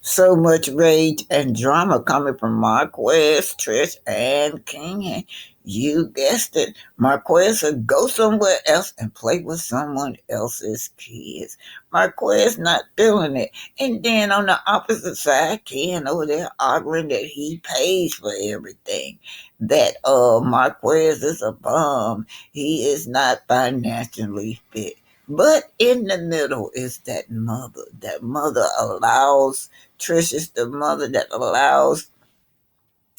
So much rage and drama coming from Marquez, Trish, and King. You guessed it. Marquez would go somewhere else and play with someone else's kids. Marquez not feeling it. And then on the opposite side, Ken over there arguing that he pays for everything. That Marquez is a bum. He is not financially fit. But in the middle is that mother. That mother allows Trish is the mother that allows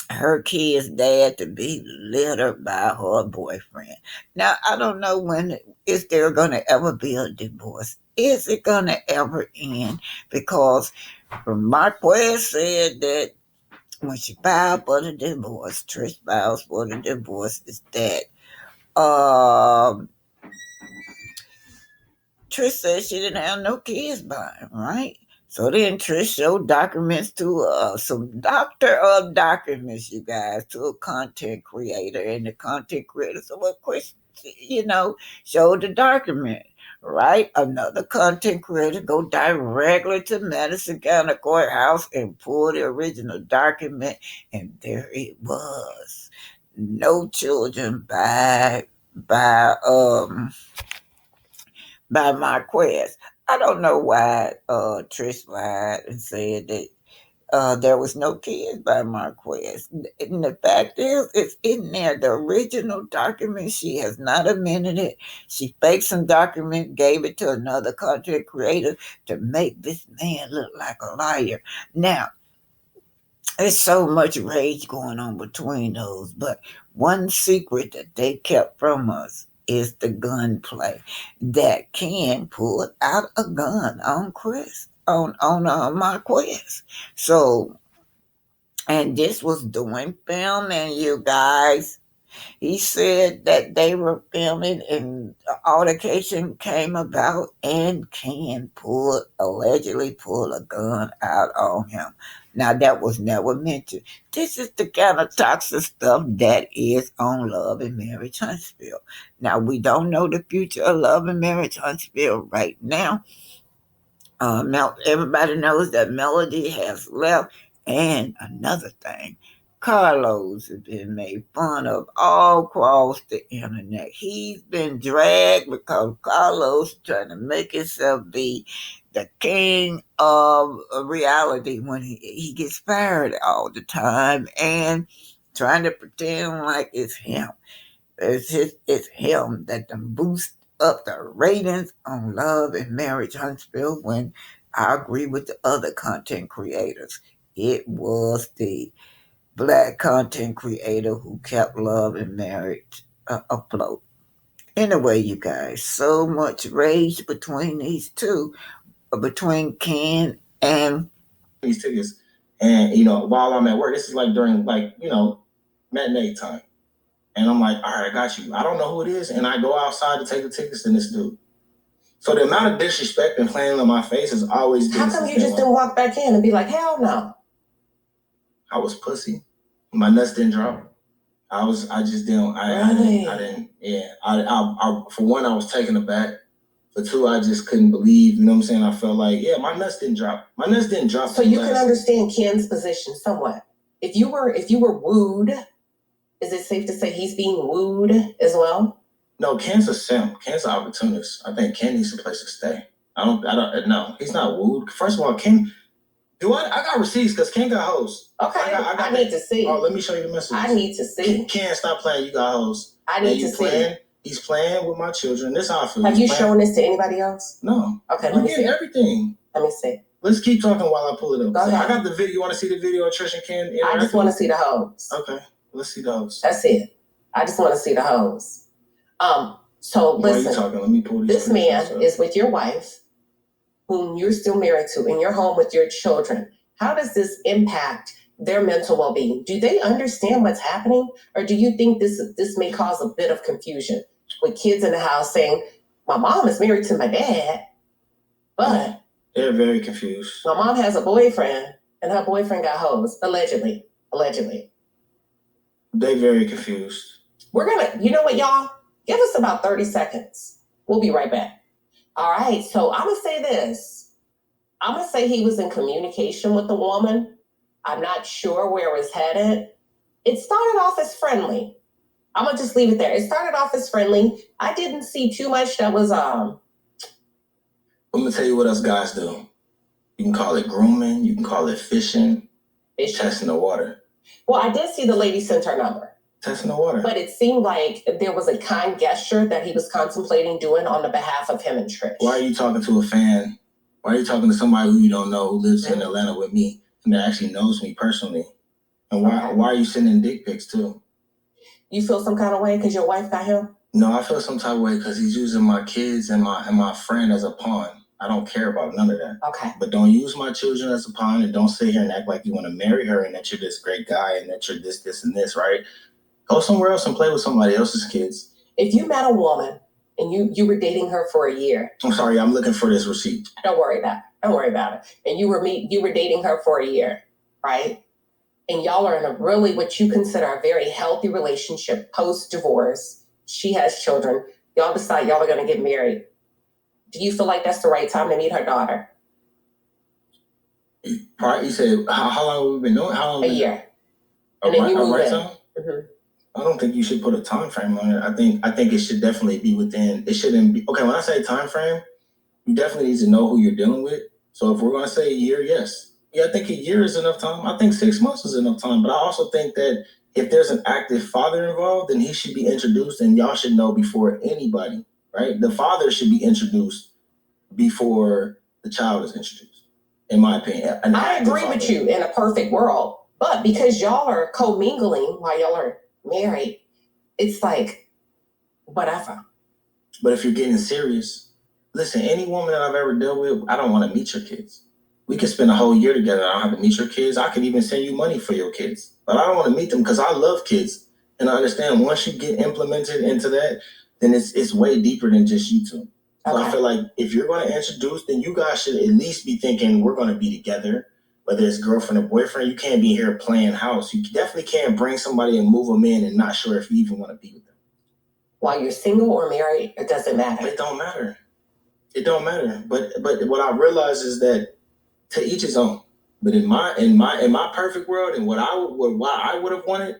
her kid's dad to be littered by her boyfriend. Now, I don't know when is there going to ever be a divorce. Is it going to ever end? Because Marquez said that when she filed for the divorce, Trish files for the divorce, is that um, Trish said she didn't have no kids by him, right? So then Trish showed documents to some doctor of documents, you guys, to a content creator. And the content creator said, well, Chris, showed the document, right? Another content creator go directly to Madison County Courthouse and pull the original document. And there it was. No children by Marquez. I don't know why Trish lied and said that there was no kids by Marquez. And the fact is, it's in there. The original document, she has not amended it. She faked some document, gave it to another content creator to make this man look like a liar. Now, there's so much rage going on between those, but one secret that they kept from us is the gunplay. That Ken pulled out a gun on Chris, on Marquez. So, and this was doing filming, you guys. He said that they were filming and the altercation came about and Ken allegedly pulled a gun out on him. Now that was never mentioned. This is the kind of toxic stuff that is on Love and Marriage Huntsville. Now we don't know the future of Love and Marriage Huntsville right now. Everybody knows that Melody has left. And another thing, Carlos has been made fun of all across the internet. He's been dragged because Carlos is trying to make himself be the king of reality when he gets fired all the time and trying to pretend like it's him. It's him that done boost up the ratings on Love and Marriage Huntsville when I agree with the other content creators. It was the black content creator who kept Love and Marriage afloat. Anyway, you guys, so much rage between these two, between Ken and these tickets. And, while I'm at work, this is like during matinee time. And I'm like, all right, I got you. I don't know who it is. And I go outside to take the tickets to this dude. So the amount of disrespect and playing on my face has always been. How come you just didn't walk back in and be like, hell no? I was pussy. My nuts didn't drop. I just didn't. I didn't. Yeah. I for one, I was taken aback. For two, I just couldn't believe. You know what I'm saying? I felt like, yeah, my nuts didn't drop. My nuts didn't drop. So you can understand Ken's position somewhat. If you were wooed, is it safe to say he's being wooed as well? No, Ken's a simp. Ken's an opportunist. I think Ken needs a place to stay. No, he's not wooed. First of all, Ken, I got receipts because Ken got hoes. Okay, I need to see. Oh, let me show you the message. I need to see. Ken, stop playing. You got hoes. I need to see. He's playing with my children. This how I feel. Have you shown this to anybody else? No. Okay, let me see everything. Let me see. Let's keep talking while I pull it up. Go ahead. I got the video. You want to see the video of Trish and Ken? I just want to see the hoes. Okay, let's see the hoes. That's it. I just want to see the hoes. So listen. Why are you talking? Let me pull this man is with your wife, whom you're still married to, in your home with your children. How does this impact their mental well-being? Do they understand what's happening? Or do you think this may cause a bit of confusion with kids in the house saying, my mom is married to my dad, but they're very confused. My mom has a boyfriend and her boyfriend got hoes, allegedly. They're very confused. We're gonna, you know what, y'all? Give us about 30 seconds. We'll be right back. All right, so I'm gonna say this. I'm going to say he was in communication with the woman. I'm not sure where it was headed. It started off as friendly. I'm going to just leave it there. It started off as friendly. I didn't see too much that was... I'm going to tell you what us guys do. You can call it grooming. You can call it fishing. Testing the water. Well, I did see the lady sent her number. Testing the water. But it seemed like there was a kind gesture that he was contemplating doing on the behalf of him and Trish. Why are you talking to a fan? Why are you talking to somebody who you don't know who lives in Atlanta with me and that actually knows me personally? And why are you sending dick pics too? You feel some kind of way because your wife got him? No, I feel some type of way because he's using my kids and my friend as a pawn. I don't care about none of that. Okay. But don't use my children as a pawn, and don't sit here and act like you want to marry her and that you're this great guy and that you're this, and this, right? Go somewhere else and play with somebody else's kids. If you met a woman and you were dating her for a year. I'm sorry, I'm looking for this receipt. Don't worry about it. Don't worry about it. And you were dating her for a year, right? And y'all are in a really what you consider a very healthy relationship post-divorce. She has children. Y'all decide y'all are going to get married. Do you feel like that's the right time to meet her daughter? You said, how long have we been doing? How long? A year. And then you move in. Mm-hmm. I don't think you should put a time frame on it. I think it should definitely be within. It shouldn't be. Okay, when I say time frame, you definitely need to know who you're dealing with. So if we're going to say a year, yes. Yeah, I think a year is enough time. I think 6 months is enough time. But I also think that if there's an active father involved, then he should be introduced, and y'all should know before anybody. Right? The father should be introduced before the child is introduced, in my opinion. I agree with you in a perfect world, but because y'all are co-mingling while y'all are married, it's like, whatever. But if you're getting serious, listen, any woman that I've ever dealt with, I don't want to meet your kids. We could spend a whole year together. I don't have to meet your kids. I could even send you money for your kids. But I don't want to meet them because I love kids. And I understand once you get implemented into that, then it's way deeper than just you two. So okay. I feel like if you're going to introduce, then you guys should at least be thinking we're going to be together, whether it's girlfriend or boyfriend. You can't be here playing house. You definitely can't bring somebody and move them in and not sure if you even want to be with them. While you're single or married, it doesn't matter. It don't matter. It don't matter. But what I realize is that to each his own. But in my perfect world and what I would have wanted.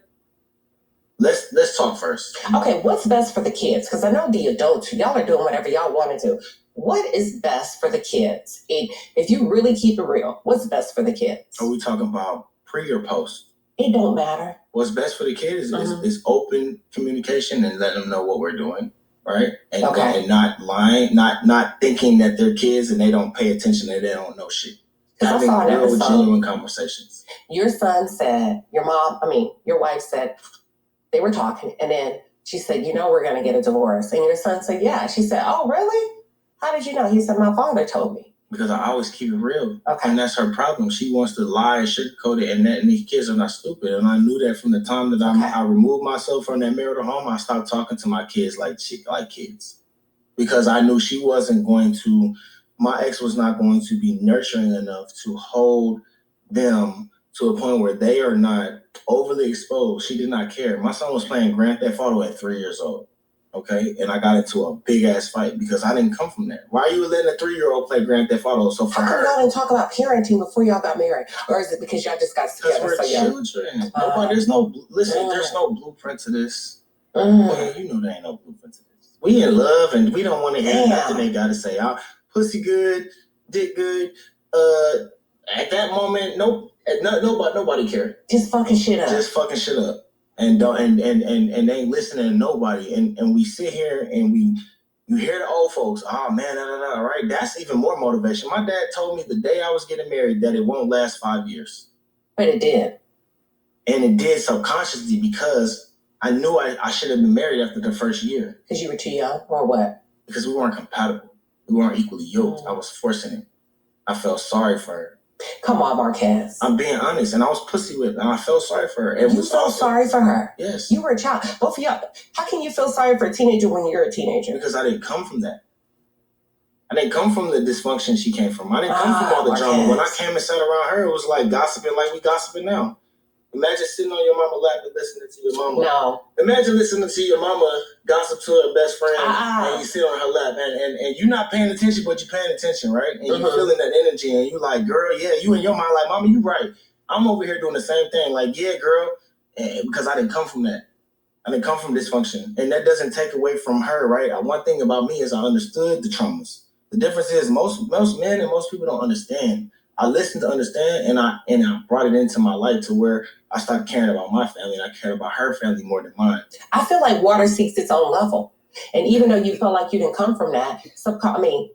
Let's talk first. Okay, what's best for the kids? Because I know the adults, y'all are doing whatever y'all want to do. What is best for the kids? If you really keep it real, what's best for the kids? Are we talking about pre or post? It don't matter. What's best for the kids is open communication and letting them know what we're doing, right? And, and not lying, not thinking that they're kids and they don't pay attention and they don't know shit. Having real, genuine conversations. Your son said, your wife said, they were talking, and then she said, we're going to get a divorce. And your son said, yeah. She said, oh, really? How did you know? He said, my father told me. Because I always keep it real. Okay. And that's her problem. She wants to lie and sugarcoat it, and these kids are not stupid. And I knew that from the time that I removed myself from that marital home, I stopped talking to my kids like kids. Because I knew my ex was not going to be nurturing enough to hold them to a point where they are not overly exposed. She did not care. My son was playing Grand Theft Auto at 3 years old, okay? And I got into a big-ass fight because I didn't come from there. Why are you letting a 3-year-old play Grand Theft Auto? So for her... y'all didn't talk about parenting before y'all got married? Or is it because y'all just got together? Because we're children. There's no blueprint to this. Well, you know there ain't no blueprint to this. We in love, and we don't want to hear nothing they got to say. Pussy good, dick good. At that moment, nobody cared. Just fucking shit up. And ain't listening to nobody. And we sit here and you hear the old folks, oh man, right? That's even more motivation. My dad told me the day I was getting married that it won't last 5 years. But it did. And it did subconsciously because I knew I should have been married after the first year. Because you were too young or what? Because we weren't compatible. We weren't equally yoked. I was forcing it. I felt sorry for her. Come on, Marquez. I'm being honest, and I was pussy with her, and I felt sorry for her. And you felt sorry for her? Yes. You were a child. Both of y'all. How can you feel sorry for a teenager when you're a teenager? Because I didn't come from that. I didn't come from the dysfunction she came from. I didn't come from all the drama. When I came and sat around her, it was like gossiping like we gossiping now. Imagine sitting on your mama's lap and listening to your mama. No. Imagine listening to your mama gossip to her best friend and you sit on her lap and you're not paying attention, but you're paying attention, right? And you're feeling that energy and you're like, girl, yeah, you in your mind like, mama, you right. I'm over here doing the same thing. Like, yeah, girl, because I didn't come from that. I didn't come from dysfunction. And that doesn't take away from her, right? One thing about me is I understood the traumas. The difference is most men and most people don't understand. I listened to understand, and I brought it into my life to where I started caring about my family, and I cared about her family more than mine. I feel like water seeks its own level. And even though you feel like you didn't come from that,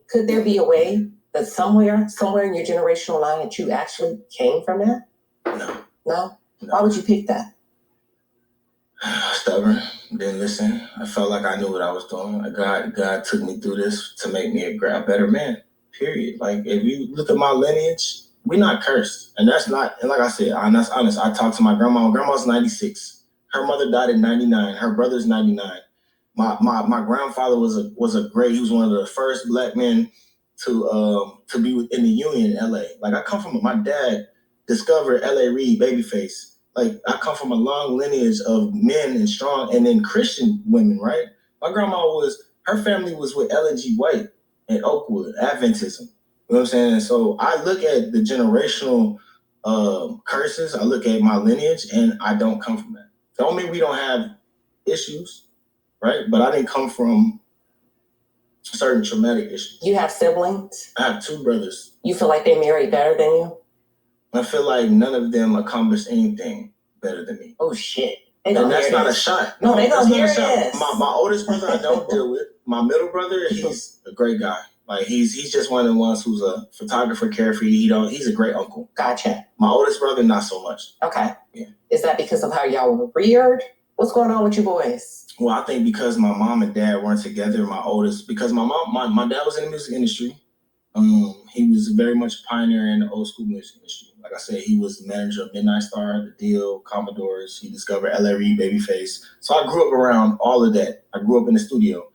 could there be a way that somewhere in your generational line that you actually came from that? No? Why would you pick that? Stubborn, didn't listen. I felt like I knew what I was doing. God took me through this to make me a better man. Period. Like, if you look at my lineage, we're not cursed. And that's not, and like I said, that's honest. I talked to my grandma. My grandma's 96. Her mother died at 99. Her brother's 99. My grandfather was a great, he was one of the first black men to be in the Union in LA. Like, I come from, my dad discovered LA Reid, Babyface. Like, I come from a long lineage of men and strong, and then Christian women, right? My grandma her family was with Ellen G. White and Oakwood, Adventism. You know what I'm saying? So I look at the generational curses, I look at my lineage, and I don't come from that. Don't mean we don't have issues, right? But I didn't come from certain traumatic issues. You have siblings? I have 2 brothers. You feel like they married better than you? I feel like none of them accomplished anything better than me. Oh, shit. And that's not a shot. No, they gonna hear this. My oldest brother I don't deal with. My middle brother, he's a great guy. Like, he's just one of the ones who's a photographer, carefree. He's a great uncle. Gotcha. My oldest brother, not so much. Okay. Yeah. Is that because of how y'all were reared? What's going on with you boys? Well, I think because my mom and dad weren't together, because my dad was in the music industry. He was very much a pioneer in the old school music industry. Like I said, he was the manager of Midnight Star, The Deal, Commodores. He discovered LA Reid, Babyface. So I grew up around all of that. I grew up in the studio.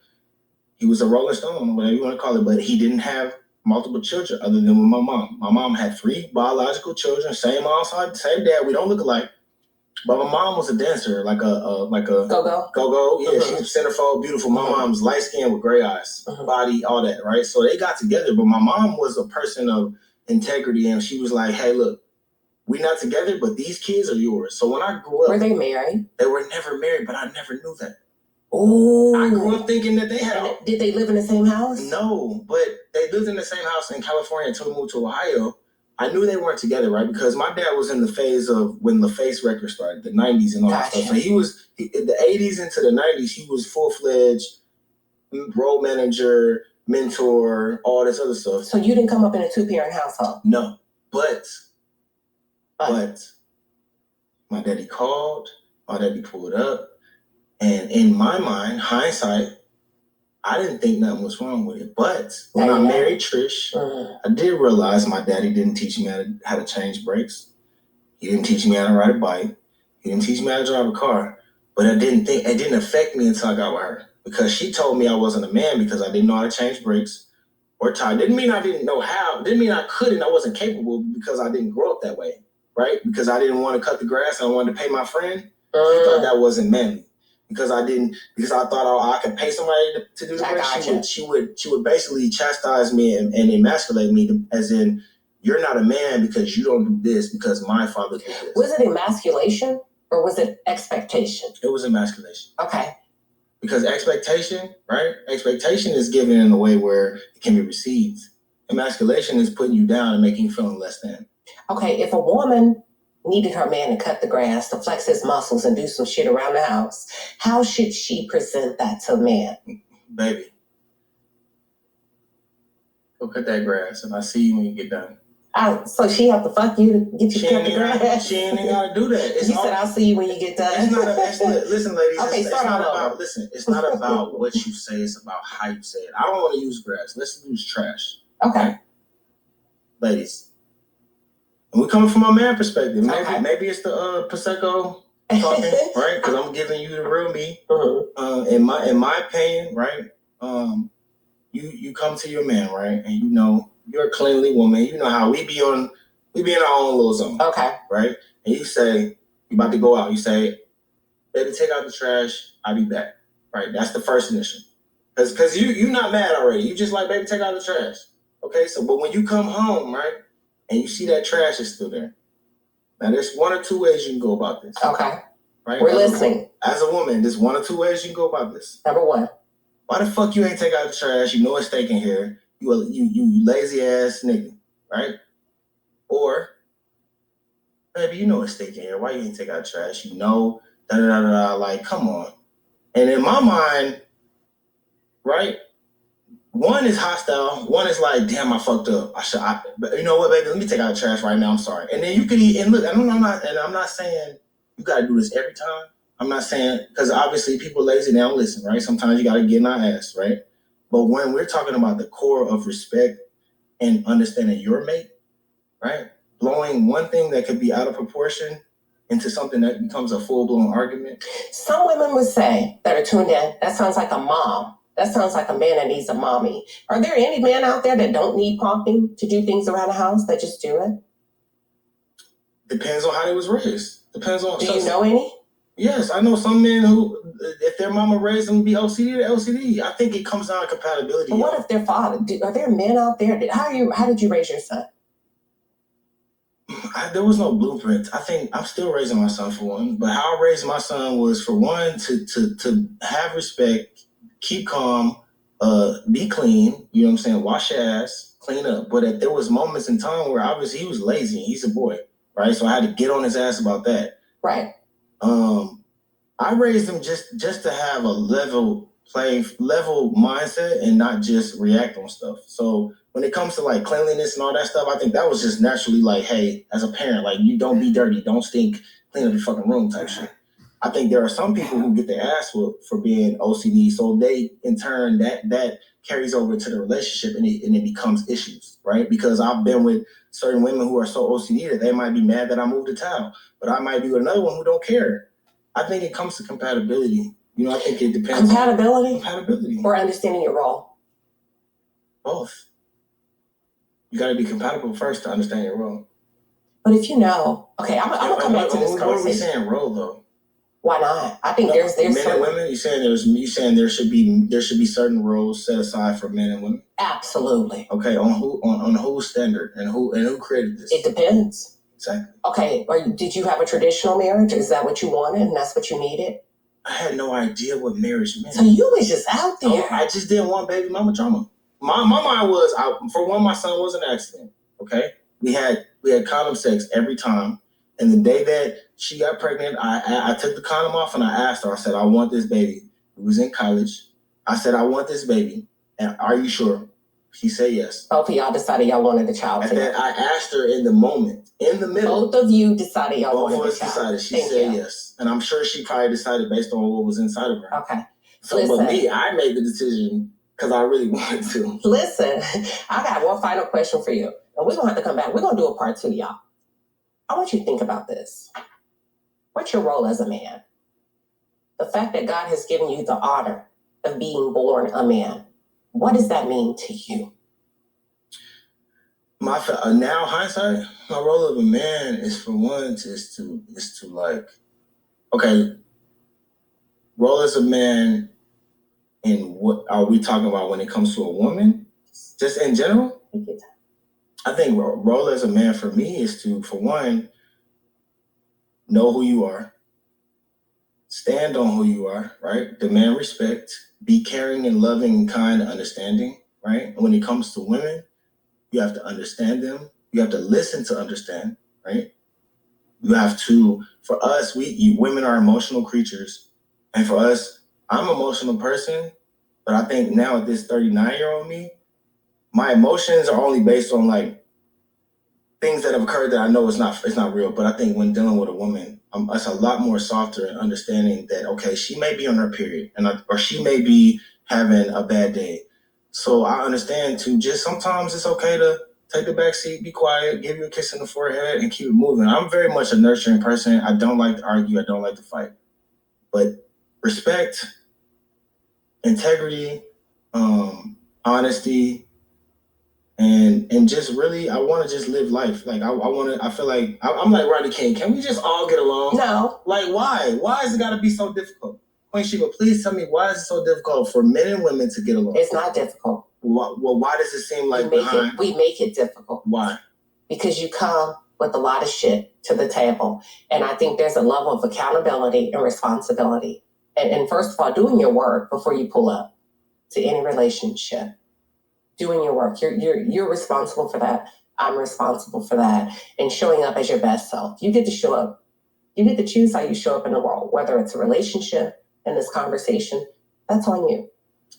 He was a Rolling Stone, whatever you want to call it, but he didn't have multiple children other than with my mom. My mom had 3 biological children, same mom, same dad. We don't look alike. But my mom was a dancer, like a go-go. Yeah, she was centerfold, beautiful. My mom's light skin with gray eyes, body, all that, right? So they got together, but my mom was a person of integrity, and she was like, hey, look, we're not together, but these kids are yours. So when I grew up... Were they married? They were never married, but I never knew that. Oh. I grew up thinking that they had... Did they live in the same house? No, but they lived in the same house in California until we moved to Ohio. I knew they weren't together, right? Because my dad was in the phase of when the Face record started, the 90s and all that stuff. So he was, in the 80s into the 90s, he was full-fledged role manager, mentor, all this other stuff. So you didn't come up in a 2-parent household? No, but my daddy called, my daddy pulled up, and in my mind, hindsight, I didn't think nothing was wrong with it. But when I married Trish, I did realize my daddy didn't teach me how to change brakes. He didn't teach me how to ride a bike. He didn't teach me how to drive a car. But it didn't affect me until I got with her. Because she told me I wasn't a man because I didn't know how to change brakes or tie. Didn't mean I didn't know how. Didn't mean I couldn't. I wasn't capable because I didn't grow up that way, right? Because I didn't want to cut the grass. I wanted to pay my friend. He thought that wasn't manly. Because I thought I could pay somebody to do the work. She would basically chastise me and emasculate me, as in, you're not a man because you don't do this because my father did this. Was it emasculation or was it expectation? It was emasculation. Okay. Because expectation, right? Expectation is given in a way where it can be received. Emasculation is putting you down and making you feel less than. Okay, if a woman needed her man to cut the grass, to flex his muscles and do some shit around the house, how should she present that to a man? Baby, go cut that grass and I see you when you get done. So she have to fuck you to get you to cut the grass? She ain't gotta do that. You said, I'll see you when you get done. Listen, ladies. Okay, it's not about what you say, it's about how you say it. I don't want to use grass. Let's use trash. Okay. Ladies. And we're coming from a man perspective. Maybe it's the Prosecco talking, right? Because I'm giving you the real me. In my opinion, right? You come to your man, right? And you know you're a cleanly woman. You know how we be in our own little zone. Okay. Right? And you say, You about to go out. You say, baby, take out the trash. I'll be back. Right? That's the first initial. Because you're not mad already. You just like, baby, take out the trash. Okay? So, but when you come home, right, and you see that trash is still there. Now, there's one or two ways you can go about this. Okay. Right? We're listening. As a woman, there's one or two ways you can go about this. Number one. Why the fuck you ain't take out the trash? You know it's steak in here. You lazy ass nigga, right? Or, baby, you know it's steak in here. Why you ain't take out the trash? You know, like, come on. And in my mind, right? One is hostile. One is like, damn, I fucked up. But you know what, baby? Let me take out the trash right now. I'm sorry. And then you can eat. And look, I'm not saying you got to do this every time. I'm not saying, because obviously people lazy, they don't listen, right? Sometimes you got to get in our ass, right? But when we're talking about the core of respect and understanding your mate, right? Blowing one thing that could be out of proportion into something that becomes a full-blown argument. Some women would say that are tuned in, that sounds like a mom. That sounds like a man that needs a mommy. Are there any men out there that don't need prompting to do things around the house, that just do it? Depends on how they was raised. Depends on. Do you know any? Yes, I know some men who, if their mama raised them to be OCD, to LCD. I think it comes down to compatibility. But what if their father? Are there men out there? How did you raise your son? There was no blueprint. I think I'm still raising my son for one. But how I raised my son was for one to have respect, keep calm, be clean. You know what I'm saying? Wash your ass, clean up. But there was moments in time where obviously he was lazy. And he's a boy, right? So I had to get on his ass about that. Right. I raised him just to have a level mindset and not just react on stuff. So when it comes to like cleanliness and all that stuff, I think that was just naturally like, hey, as a parent, like you don't be dirty, don't stink, clean up your fucking room type shit. I think there are some people who get their ass whooped for being OCD, so they in turn that carries over to the relationship and it becomes issues, right? Because I've been with certain women who are so OCD that they might be mad that I moved to town, but I might be with another one who don't care. I think it comes to compatibility. You know, I think it depends. Compatibility. Or understanding your role. Both. You got to be compatible first to understand your role. But if you know, okay, I'm gonna come back to this conversation. What are we saying, role though? Why not? I think there's men and women. You saying there should be certain roles set aside for men and women. Absolutely. Okay, on whose standard and who created this? It depends. Exactly. Okay, did you have a traditional marriage? Is that what you wanted and that's what you needed? I had no idea what marriage meant. So you was just out there. I just didn't want baby mama drama. My mind was, for one, my son was an accident. Okay, we had condom sex every time, and the day that she got pregnant, I took the condom off and I asked her. I said, I want this baby. We was in college. I said, I want this baby, and are you sure? She said yes. Both of y'all decided y'all wanted the child. And then I asked her in the moment, in the middle. Both of you decided y'all wanted the child. Both of us decided. She said yes. And I'm sure she probably decided based on what was inside of her. Okay. So, listen, but me, I made the decision because I really wanted to. Listen, I got one final question for you. And we're going to have to come back. We're going to do a part 2, y'all. I want you to think about this. What's your role as a man? The fact that God has given you the honor of being born a man. What does that mean to you? Now hindsight, my role of a man is for one is to like, okay, role as a man in what are we talking about when it comes to a woman? Just in general? I think role as a man for me is to, for one, know who you are, stand on who you are, right? Demand respect, be caring and loving and kind and understanding, right? And when it comes to women, you have to understand them. You have to listen to understand, right? You have to, for us, women are emotional creatures. And for us, I'm an emotional person, but I think now at this 39-year-old me, my emotions are only based on like things that have occurred that I know it's not real. But I think when dealing with a woman, it's a lot more softer and understanding that, okay, she may be on her period or she may be having a bad day. So I understand too, just sometimes it's okay to take the back seat, be quiet, give you a kiss in the forehead and keep it moving. I'm very much a nurturing person. I don't like to argue. I don't like to fight. But respect, integrity, honesty, and just really, I want to just live life. Like I feel like I'm like Rodney King. Can we just all get along? No. Like why? Why is it got to be so difficult? Queen Sheba, please tell me, why is it so difficult for men and women to get along? It's not difficult. Why does it seem like we make it difficult? Why? Because you come with a lot of shit to the table, and I think there's a level of accountability and responsibility. And first of all, doing your work before you pull up to any relationship. Doing your work. You're responsible for that. I'm responsible for that. And showing up as your best self. You get to show up. You get to choose how you show up in the world, whether it's a relationship and this conversation. That's on you.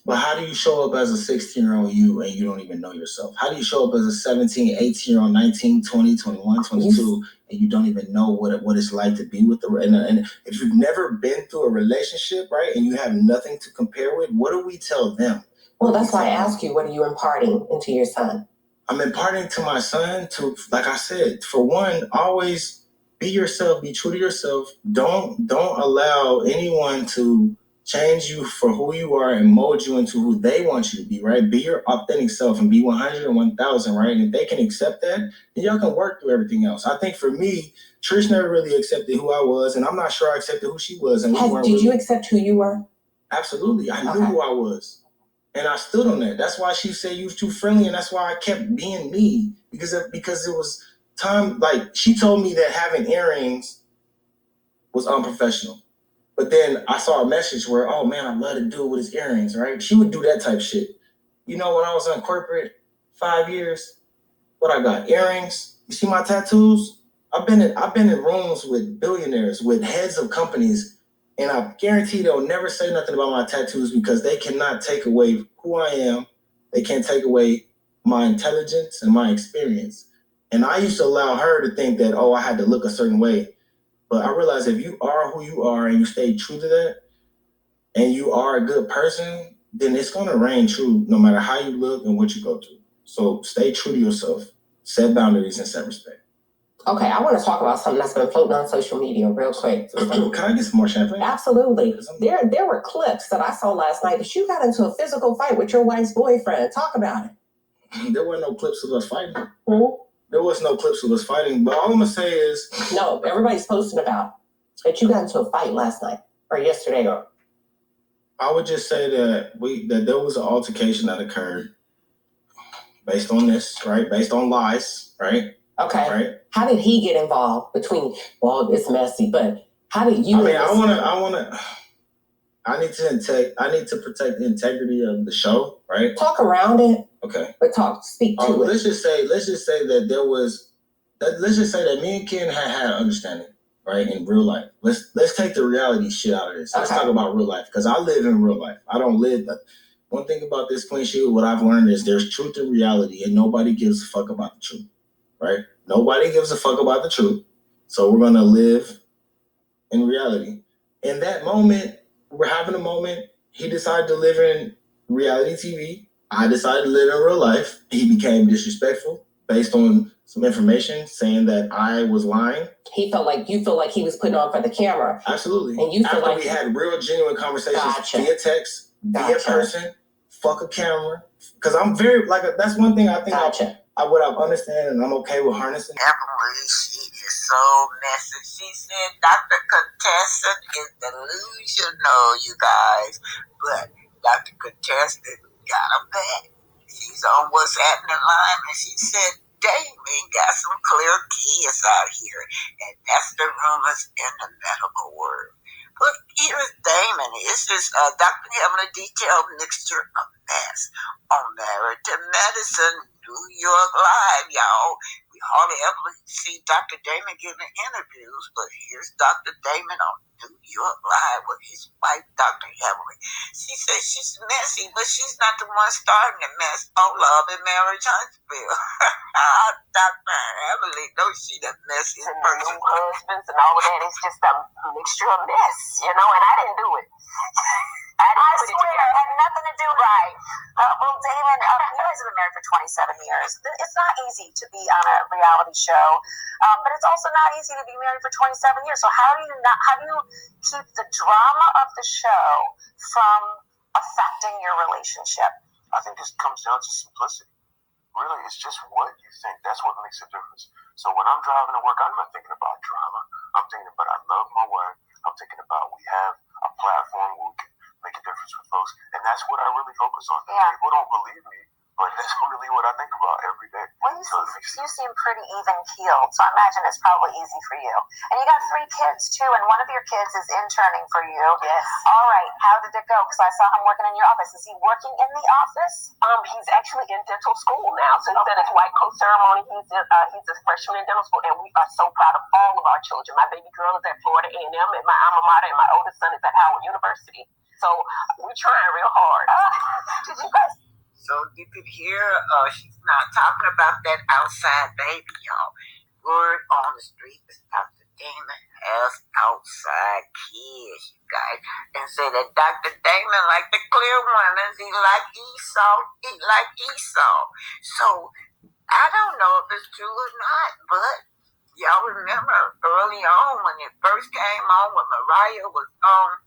But how do you show up as a 16-year-old you and you don't even know yourself? How do you show up as a 17, 18-year-old, 19, 20, 21, 22, and you don't even know what it's like to be with and if you've never been through a relationship, right, and you have nothing to compare with, what do we tell them? Well, that's why I ask you, what are you imparting into your son? I'm imparting to my son to, like I said, for one, always be yourself, be true to yourself. Don't allow anyone to change you for who you are and mold you into who they want you to be, right? Be your authentic self and be 100 and 1,000, right? And if they can accept that, then y'all can work through everything else. I think for me, Trish never really accepted who I was, and I'm not sure I accepted who she was. And did you accept who you were? Absolutely. I knew who I was. And I stood on that. That's why she said you was too friendly, and that's why I kept being me. Because it was time, like, she told me that having earrings was unprofessional. But then I saw a message where, oh man, I love to do it with his earrings, right? She would do that type shit. You know, when I was in corporate 5 years, what I got? Earrings. You see my tattoos? I've been in rooms with billionaires, with heads of companies, and I guarantee they'll never say nothing about my tattoos because they cannot take away who I am. They can't take away my intelligence and my experience. And I used to allow her to think that, oh, I had to look a certain way. But I realized if you are who you are and you stay true to that, and you are a good person, then it's going to reign true no matter how you look and what you go through. So stay true to yourself, set boundaries, and set respect. Okay, I want to talk about something that's been floating on social media real quick. Can I get some more champagne? Absolutely. There were clips that I saw last night that you got into a physical fight with your wife's boyfriend. Talk about it. There were no clips of us fighting. Mm-hmm. There was no clips of us fighting, but all I'm going to say is... No, everybody's posting about that you got into a fight last night or yesterday. I would just say that there was an altercation that occurred based on this, right? Based on lies, right? Okay. Right? How did he get involved between, well, it's messy, but how did you... I need to protect the integrity of the show, right? Talk around it. Okay. But speak to it. Let's just say that me and Ken had understanding, right, in real life. Let's take the reality shit out of this. Let's talk about real life, because I live in real life. I don't live... One thing about this Queen Sheba, what I've learned is there's truth in reality, and nobody gives a fuck about the truth. Right? Nobody gives a fuck about the truth. So we're going to live in reality. In that moment, we're having a moment. He decided to live in reality TV. I decided to live in real life. He became disrespectful based on some information saying that I was lying. You felt like he was putting on for the camera. Absolutely. And you feel like we had real genuine conversations via text, via person, fuck a camera. Because I'm very, that's one thing I think what I understand, and I'm okay with harnessing. Emily, she is so messy. She said Dr. Contestant is delusional, you guys. But Dr. Contestant got her back. She's on What's Happening Live, and she said Damon got some clear kids out here. And that's the rumors in the medical world. But here's Damon. It's this Dr. Emily detailed mixture of mess on Married to Medicine, New York Live, y'all. We hardly ever see Dr. Damon giving interviews, but here's Dr. Damon on New York Live with his wife, Dr. Emily. She says she's messy, but she's not the one starting the mess on Love and Marriage Huntsville. Dr. Emily knows she the messiest person. Husbands and all of that, it's just a mixture of mess, and I didn't do it. I swear, it had nothing to do right. Well, Damon, you guys have been married for 27 years. It's not easy to be on a reality show, but it's also not easy to be married for 27 years. So how do you keep the drama of the show from affecting your relationship? I think this comes down to simplicity. Really, it's just what you think. That's what makes a difference. So when I'm driving to work, I'm not thinking about drama. I'm thinking about I love my work. I'm thinking about we have a platform where we can make a difference with folks. And that's what I really focus on. Yeah. People don't believe me, but that's really what I think about every day. Well, you seem pretty even-keeled, so I imagine it's probably easy for you. And you got 3 kids, too, and one of your kids is interning for you. Yes. All right. How did it go? Because I saw him working in your office. Is he working in the office? He's actually in dental school now. So he's at his white coat ceremony. He's a freshman in dental school, and we are so proud of all of our children. My baby girl is at Florida A&M, and my alma mater, and my oldest son is at Howard University. So we're trying real hard. Did you guys? So you could hear she's not talking about that outside baby, y'all. Word on the street is Dr. Damon has outside kids, you guys. And say that Dr. Damon like the clear ones, he like Esau. So I don't know if it's true or not, but y'all remember early on when it first came on when Mariah was on.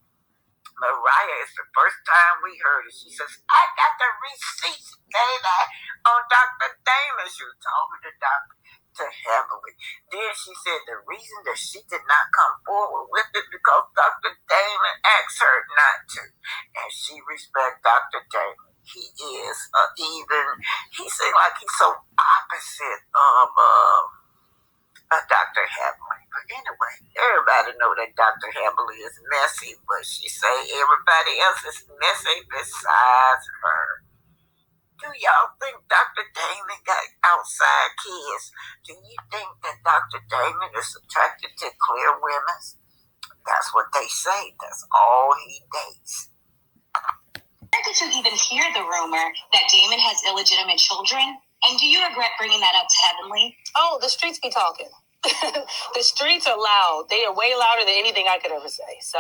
Mariah is the first time we heard it. She says, I got the receipts, baby, on Dr. Damon. She was talking to Dr. Heavily. Then she said the reason that she did not come forward with it because Dr. Damon asked her not to. And she respects Dr. Damon. He is he seems like he's so opposite of Dr. Heavily. But anyway, everybody know that Dr. Heavily is messy, but she say everybody else is messy besides her. Do y'all think Dr. Damon got outside kids? Do you think that Dr. Damon is attracted to clear women? That's what they say. That's all he dates. Where did you even hear the rumor that Damon has illegitimate children? And do you regret bringing that up to Heavenly? Oh, the streets be talking. The streets are loud. They are way louder than anything I could ever say. So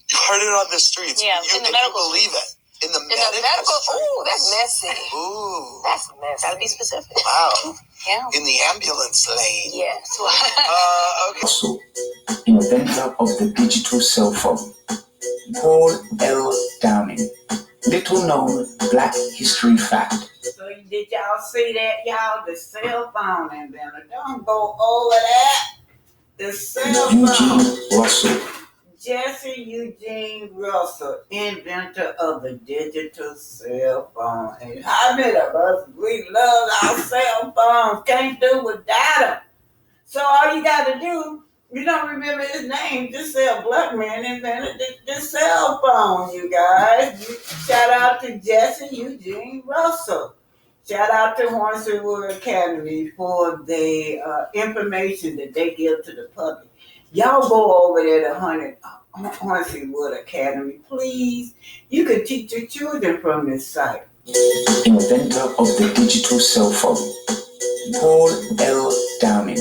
you heard it on the streets. Yeah, you in the medical. Believe it. In the medical. Ooh, that's messy. Ooh, that's messy. Gotta be specific. Wow. Yeah. In the ambulance lane. Yes. Okay. Also, inventor of the digital cell phone, Paul L. Downing. Little known Black history fact. So did y'all see that, y'all? The cell phone inventor. Don't go over that. The cell phone. Eugene Russell. Jesse Eugene Russell, inventor of the digital cell phone. And how many of us, we love our cell phones, can't do without them. So all you got to do, you don't remember his name, just say a black man invented the cell phone, you guys. Shout out to Jesse Eugene Russell. Shout out to Hornseywood Academy for the information that they give to the public. Y'all go over there to Hornseywood Academy, please. You can teach your children from this site. Inventor of the digital cell phone, Paul L. Downing.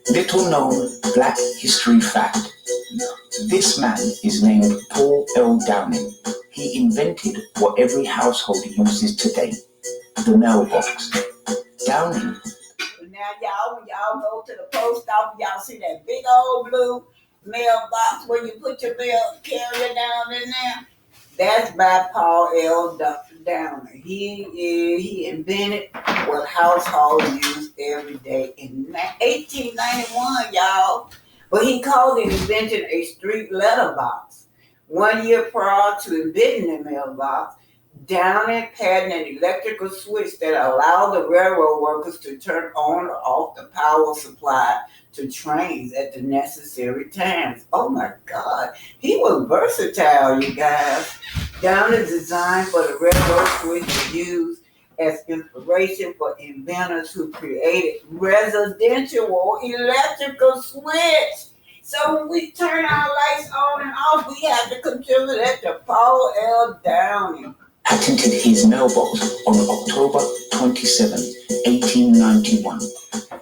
Little known Black history fact. This man is named Paul L. Downing. He invented what every household uses today, the mailbox. Downing. Now y'all, when y'all go to the post office, y'all see that big old blue mailbox where you put your mail carrier down in there? That's by Paul L. Downing. He invented what households use every day in 1891, y'all. But he called it inventing a street letterbox. 1 year prior to inventing the mailbox, Downing patented an electrical switch that allowed the railroad workers to turn on or off the power supply to trains at the necessary times. Oh my God, he was versatile, you guys. Downing's design for the railroad switch was used as inspiration for inventors who created residential electrical switch. So when we turn our lights on and off, we have to contribute that to Paul L. Downing. Patented his mailbox on October 27, 1891,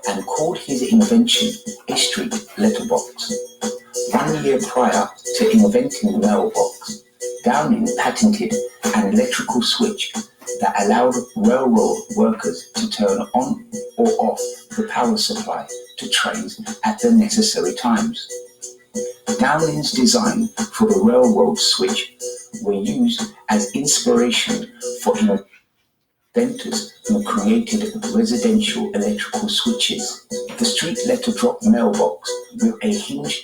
and called his invention a street letterbox. 1 year prior to inventing the mailbox, Downing patented an electrical switch that allowed railroad workers to turn on or off the power supply to trains at the necessary times. Downing's design for the railroad switch were used as inspiration for inventors who created residential electrical switches. The street letter drop mailbox with a hinged